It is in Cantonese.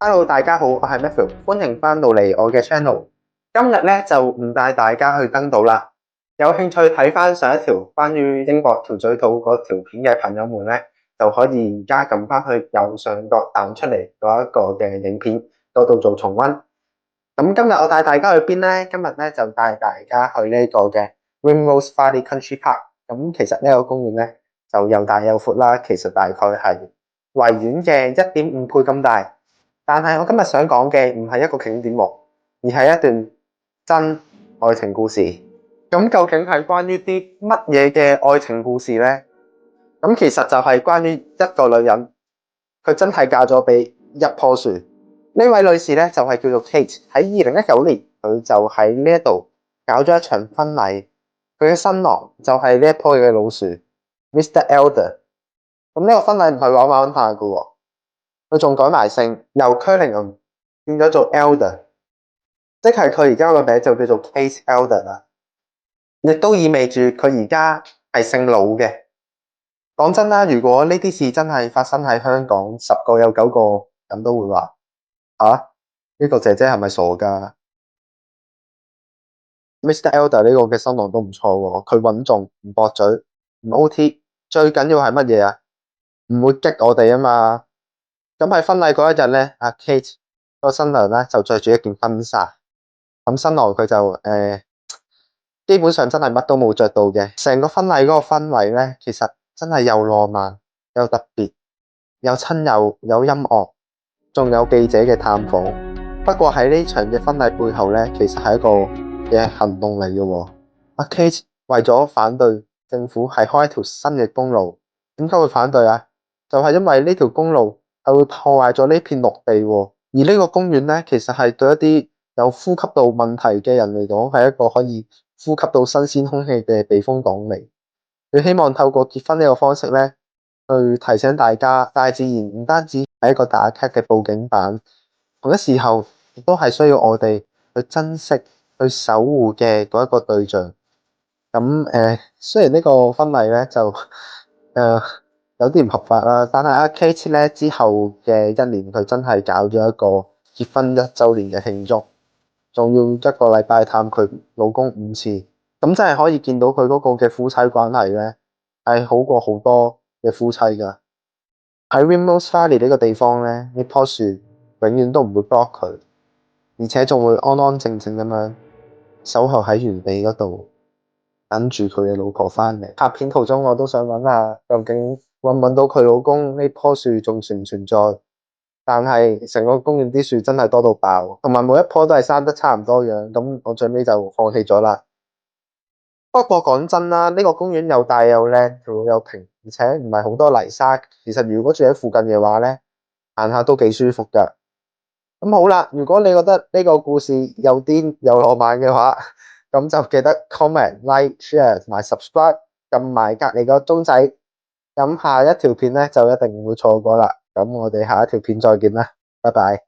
Hello，大家好，我係 Matthew，歡迎翻到嚟我嘅 channel。今日咧就唔帶大家去登島啦。有興趣睇翻上一條關於英國條咀島嗰條片嘅朋友們咧，就可以而家撳翻去右上角彈出嚟嗰一個嘅影片嗰度做重溫。咁今日我帶大家去邊咧？今日咧就帶大家去呢個嘅 Rimrose Valley Country Park。咁其實呢個公園咧就又大又闊啦，其實大概係維園嘅1.5倍咁大。但係我今日想講嘅唔係一個景點喎，而係一段真愛情故事。咁究竟係關於啲乜嘢嘅愛情故事呢？咁其實就係關於一個女人，佢真係嫁咗俾一棵樹。呢位女士咧就係叫做 Kate。喺2019年，佢就喺呢一度搞咗一場婚禮。佢嘅新郎就係呢一棵嘅老樹 Mr. Elder。咁呢個婚禮唔係玩玩下嘅喎。佢仲改埋姓，由 Curlingham 變咗做 Elder， 即係佢而家個名就叫做 Kate Elder 啦。亦都意味住佢而家係姓老嘅。講真啦，如果呢啲事真係發生喺香港，10個有9個人都會話：呢個姐姐係咪傻㗎？Mr. Elder 呢個嘅新郎都唔錯喎，佢穩重，唔駁嘴，唔 OT， 最緊要係乜嘢啊？唔會激我哋啊嘛。咁喺婚禮嗰一日咧，阿 Kate 個新娘咧就着住一件婚紗，咁新郎佢就基本上真係乜都冇着到嘅。成個婚禮嗰個氛圍咧，其實真係又浪漫又特別，有親友有音樂，仲有記者嘅探訪。不過喺呢場嘅婚禮背後咧，其實係一個嘅行動嚟嘅喎。阿 Kate 為咗反對政府係開一條新嘅公路，點解會反對啊？就係因為呢條公路係會破壞咗呢片綠地喎，而呢個公園咧，其實係對一啲有呼吸道問題嘅人嚟講，係一個可以呼吸到新鮮空氣嘅避風港嚟。佢希望透過結婚呢個方式咧，去提醒大家，大自然唔單止係一個打卡嘅報警板，同一時候亦都係需要我哋去珍惜、去守護嘅嗰一個對象。咁雖然呢個婚禮咧就有啲唔合法啦，但係阿 Kate 咧之後嘅1年，佢真係搞咗一個結婚1週年嘅慶祝，仲要1個禮拜探佢老公5次，咁真係可以見到佢嗰個嘅夫妻關係咧係好過好多嘅夫妻㗎。喺 Rimrose Valley 呢個地方咧，呢棵樹永遠都唔會 block 佢，而且仲會安安靜靜咁樣守候喺原地嗰度，等住佢嘅老婆返嚟。拍片途中我都想揾下，究竟揾唔揾到佢老公呢棵樹仲存唔存在？但係成個公園啲樹真係多到爆，同埋每一棵都係生得差唔多樣，咁我最尾就放棄咗啦。不過講真啦，呢個公園又大又靚，又平，而且唔係好多泥沙。其實如果住喺附近嘅話咧，行下都幾舒服㗎。咁好啦，如果你覺得呢個故事又癲又浪漫嘅話，咁就記得 comment、like、share 同埋 subscribe， 撳埋隔離個鐘仔，咁下一條片咧就一定唔會錯過啦。咁我哋下一條片再見啦，拜拜。